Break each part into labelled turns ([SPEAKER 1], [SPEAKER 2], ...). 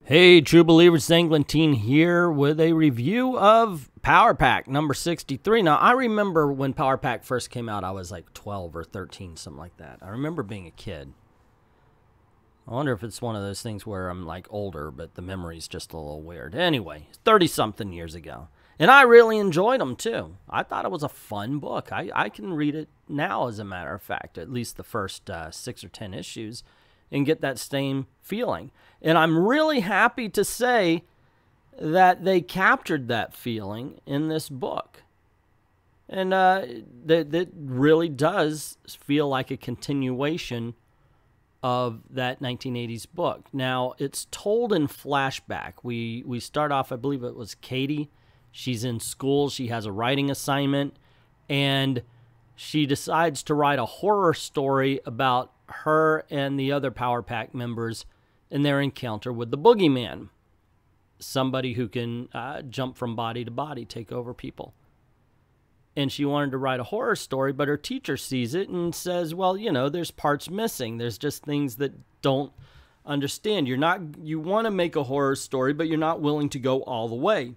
[SPEAKER 1] Hey, true believers, Englentine here with a review of Power Pack number 63. Now, I remember when Power Pack first came out, I was like 12 or 13, something like that. I remember being a kid. I wonder if it's one of those things where I'm like older, but the memory's just a little weird. Anyway, 30-something years ago. And I really enjoyed them, too. I thought it was a fun book. I can read it now, as a matter of fact, at least the first 6 or 10 issues, and get that same feeling. And I'm really happy to say that they captured that feeling in this book. And that really does feel like a continuation of that 1980s book. Now, it's told in flashback. We start off, I believe it was Katie. She's in school. She has a writing assignment. And she decides to write a horror story about her and the other Power Pack members in their encounter with the boogeyman, somebody who can jump from body to body, take over people. And she wanted to write a horror story, but her teacher sees it and says, well, you know, there's parts missing. There's just things that don't understand. You want to make a horror story, but you're not willing to go all the way.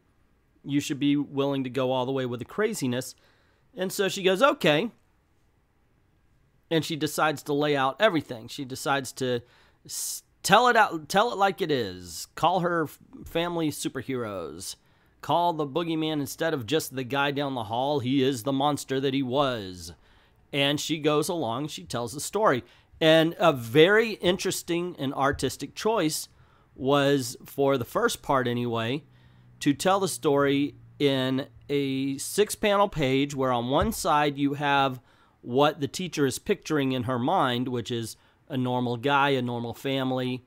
[SPEAKER 1] You should be willing to go all the way with the craziness. And so she goes, okay. And she decides to lay out everything. She decides to tell it like it is. Call her family superheroes. Call the boogeyman, instead of just the guy down the hall, he is the monster that he was. And she goes along, she tells the story. And a very interesting and artistic choice was, for the first part anyway, to tell the story in a 6-panel page where on one side you have what the teacher is picturing in her mind, which is a normal guy, a normal family.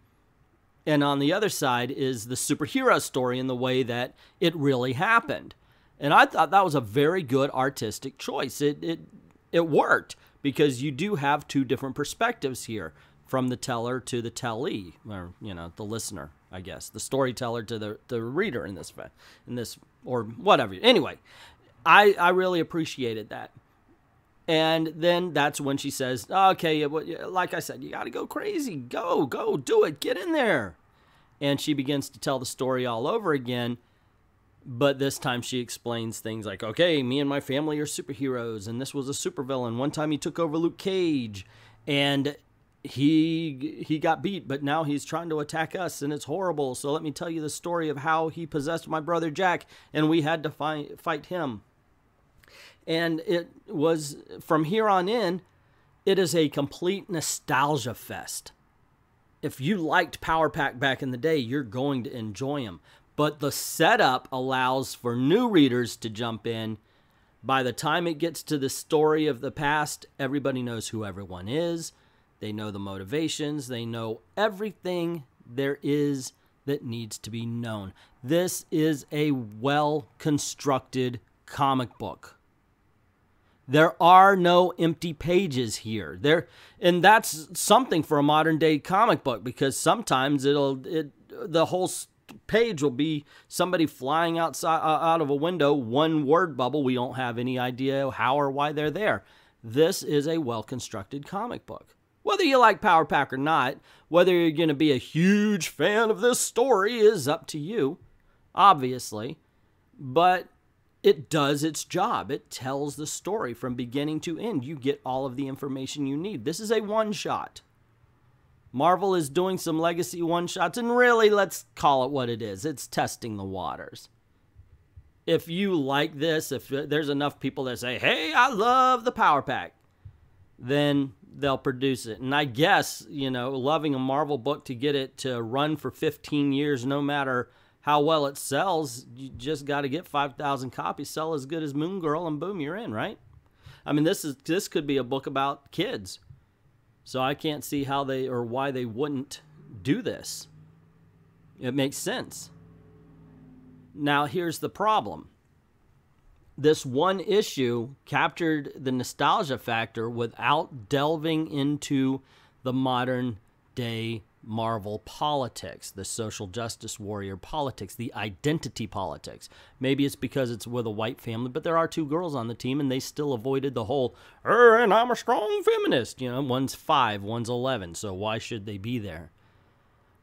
[SPEAKER 1] And on the other side is the superhero story in the way that it really happened. And I thought that was a very good artistic choice. It worked, because you do have two different perspectives here, from the teller to the tellee, or, you know, the listener, I guess, the storyteller to the reader in this, or whatever. Anyway, I really appreciated that. And then that's when she says, okay, like I said, you got to go crazy. Go, do it. Get in there. And she begins to tell the story all over again. But this time she explains things like, okay, me and my family are superheroes, and this was a supervillain. One time he took over Luke Cage, and he got beat, but now he's trying to attack us, and it's horrible. So let me tell you the story of how he possessed my brother Jack, and we had to fight him. And it was, from here on in, it is a complete nostalgia fest. If you liked Power Pack back in the day, you're going to enjoy them. But the setup allows for new readers to jump in. By the time it gets to the story of the past, everybody knows who everyone is. They know the motivations. They know everything there is that needs to be known. This is a well-constructed comic book. There are no empty pages here. And that's something for a modern day comic book, because sometimes the whole page will be somebody flying out of a window, one word bubble. We don't have any idea how or why they're there. This is a well-constructed comic book. Whether you like Power Pack or not, whether you're going to be a huge fan of this story is up to you, obviously. But it does its job. It tells the story from beginning to end. You get all of the information you need. This is a one-shot. Marvel is doing some legacy one-shots, and really, let's call it what it is. It's testing the waters. If you like this, if there's enough people that say, hey, I love the Power Pack, then they'll produce it. And I guess, you know, loving a Marvel book to get it to run for 15 years, no matter how well it sells, you just got to get 5,000 copies, sell as good as Moon Girl, and boom, you're in, right? I mean, this could be a book about kids. So I can't see how why they wouldn't do this. It makes sense. Now, here's the problem. This one issue captured the nostalgia factor without delving into the modern day Marvel politics, the social justice warrior politics, the identity politics. Maybe it's because it's with a white family, but there are 2 girls on the team, and they still avoided the whole, and I'm a strong feminist. You know, one's 5, one's 11, so why should they be there?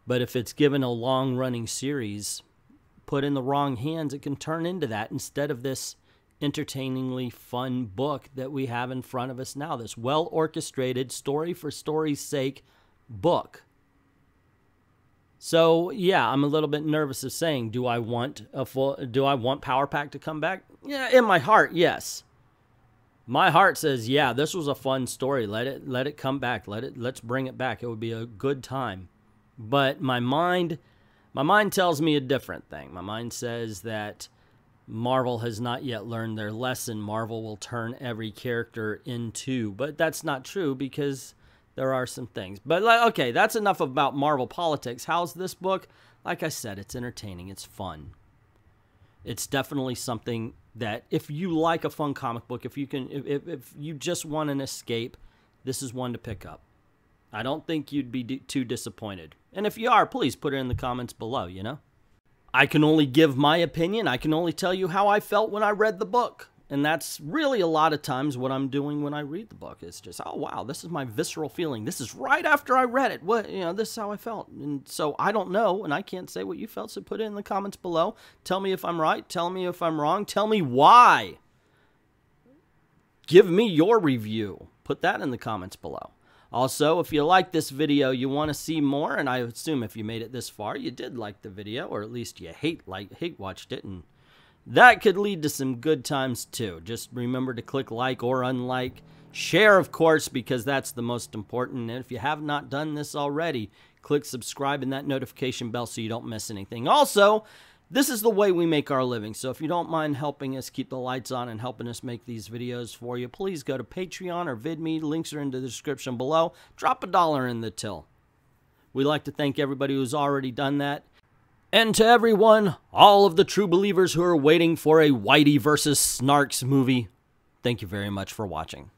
[SPEAKER 1] But if it's given a long-running series, put in the wrong hands, it can turn into that instead of this entertainingly fun book that we have in front of us now, this well-orchestrated, story for story's sake book. So, yeah, I'm a little bit nervous of saying, do I want Power Pack to come back? Yeah, in my heart, yes. My heart says, yeah, this was a fun story. Let it come back. Let's bring it back. It would be a good time. But my mind tells me a different thing. My mind says that Marvel has not yet learned their lesson. Marvel will turn every character into, but that's not true because there are some things. But okay, that's enough about Marvel politics. How's this book? Like I said, it's entertaining. It's fun. It's definitely something that if you like a fun comic book, if you just want an escape, this is one to pick up. I don't think you'd be too disappointed. And if you are, please put it in the comments below, you know? I can only give my opinion. I can only tell you how I felt when I read the book. And that's really a lot of times what I'm doing when I read the book. It's just, oh, wow, this is my visceral feeling. This is right after I read it. This is how I felt. And so I don't know, and I can't say what you felt, so put it in the comments below. Tell me if I'm right. Tell me if I'm wrong. Tell me why. Give me your review. Put that in the comments below. Also, if you like this video, you want to see more, and I assume if you made it this far, you did like the video, or at least you hate watched it, and that could lead to some good times too. Just remember to click like or unlike. Share, of course, because that's the most important. And if you have not done this already, click subscribe and that notification bell so you don't miss anything. Also, this is the way we make our living. So if you don't mind helping us keep the lights on and helping us make these videos for you, please go to Patreon or VIDME. Links are in the description below. Drop $1 in the till. We'd like to thank everybody who's already done that. And to everyone, all of the true believers who are waiting for a Whitey versus Snarks movie, thank you very much for watching.